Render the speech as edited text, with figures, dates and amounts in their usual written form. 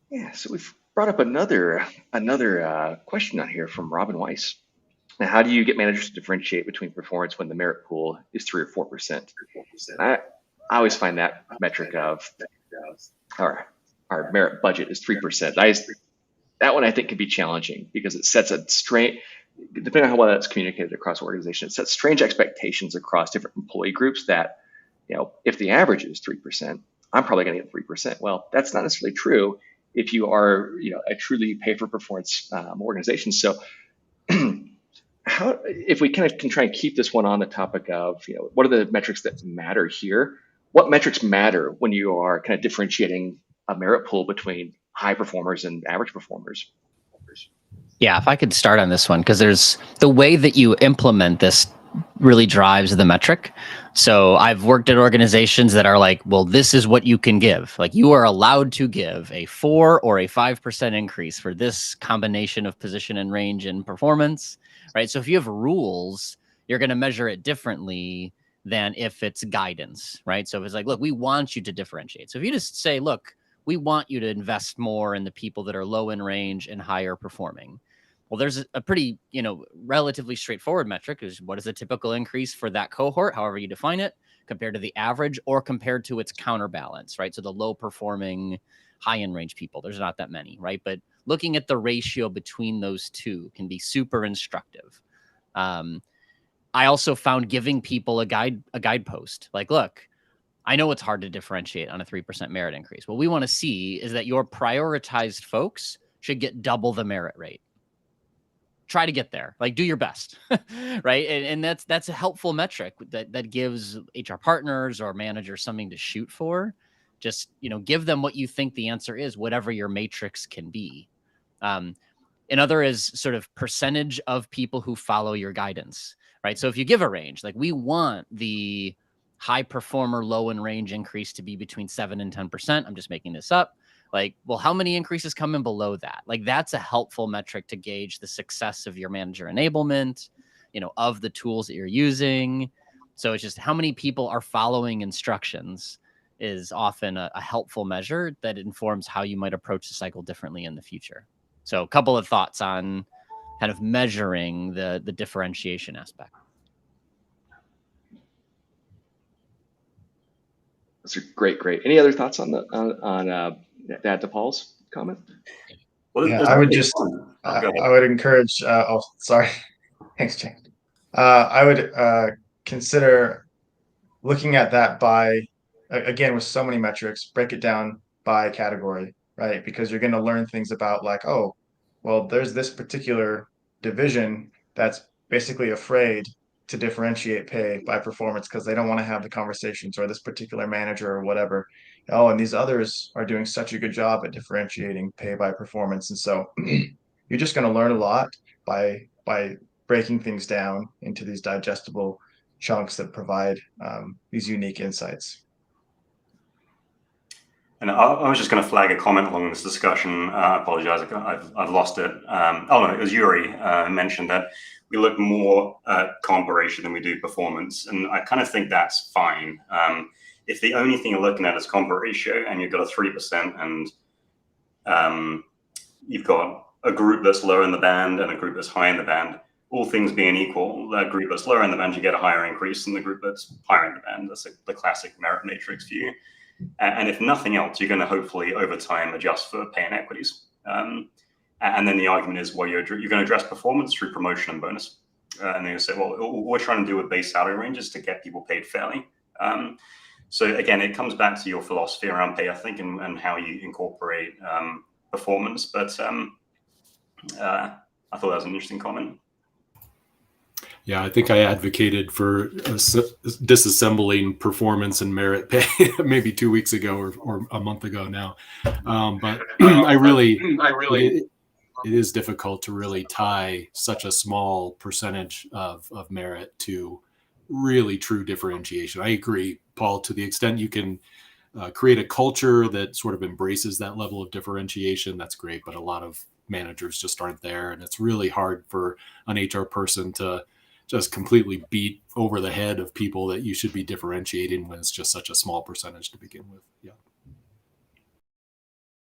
Yeah, so we've brought up another question on here from Robin Weiss. Now, how do you get managers to differentiate between performance when the merit pool is 3 or 4%? I I always find that metric of our merit budget is 3%. That one I think can be challenging because it sets a strange, depending on how well that's communicated across organizations, it sets strange expectations across different employee groups that, if the average is 3%, I'm probably going to get 3%. Well, that's not necessarily true if you are, a truly pay for performance organization. So how, if we kind of can try and keep this one on the topic of, what are the metrics that matter here? What metrics matter when you are kind of differentiating a merit pool between high performers and average performers? Yeah, if I could start on this one, because there's the way that you implement this really drives the metric. So I've worked at organizations that are like, well, this is what you can give. Like you are allowed to give a 4 or a 5% increase for this combination of position and range and performance, right? So if you have rules, you're going to measure it differently than if it's guidance, right? So if it's like, look, we want you to differentiate. So if you just say, look, we want you to invest more in the people that are low in range and higher performing. Well, there's a pretty, relatively straightforward metric is what is the typical increase for that cohort, however you define it, compared to the average or compared to its counterbalance, right? So the low performing, high in range people, there's not that many, right? But looking at the ratio between those two can be super instructive. I also found giving people a guidepost, like, look, I know it's hard to differentiate on a 3% merit increase. What we want to see is that your prioritized folks should get double the merit rate. Try to get there, like do your best, right? And that's a helpful metric that gives HR partners or managers something to shoot for. Just, give them what you think the answer is, whatever your matrix can be. Another is sort of percentage of people who follow your guidance, right? So if you give a range, like we want the high performer low in range increase to be between 7 and 10%. I'm just making this up. Like, well, how many increases come in below that? Like, that's a helpful metric to gauge the success of your manager enablement, of the tools that you're using. So it's just how many people are following instructions is often a helpful measure that informs how you might approach the cycle differently in the future. So a couple of thoughts on kind of measuring the differentiation aspect. Those are great, great. Any other thoughts on that to Paul's comment? Well, yeah, I would just, I would encourage. Oh, sorry. Thanks, James. I would consider looking at that by, again, with so many metrics, break it down by category, right? Because you're going to learn things about like, oh, well, there's this particular division that's basically afraid to differentiate pay by performance because they don't want to have the conversations, or this particular manager or whatever. Oh, and these others are doing such a good job at differentiating pay by performance. And so you're just going to learn a lot by breaking things down into these digestible chunks that provide these unique insights. And I was just going to flag a comment along this discussion. I apologize, I've lost it. No, it was Yuri mentioned that we look more at comp ratio than we do performance. And I kind of think that's fine. If the only thing you're looking at is comp ratio and you've got a 3% and you've got a group that's lower in the band and a group that's high in the band, all things being equal, that group that's lower in the band, you get a higher increase than the group that's higher in the band. That's the classic merit matrix view. And if nothing else, you're going to hopefully over time adjust for pay inequities. And then the argument is, well, you're going to address performance through promotion and bonus. And then you say, well, what we're trying to do with base salary ranges to get people paid fairly. So again, it comes back to your philosophy around pay, I think, and how you incorporate performance. But I thought that was an interesting comment. Yeah, I think I advocated for disassembling performance and merit pay maybe 2 weeks ago or a month ago now. But it is difficult to really tie such a small percentage of merit to really true differentiation. I agree, Paul, to the extent you can create a culture that sort of embraces that level of differentiation, that's great. But a lot of managers just aren't there. And it's really hard for an HR person to just completely beat over the head of people that you should be differentiating when it's just such a small percentage to begin with. Yeah.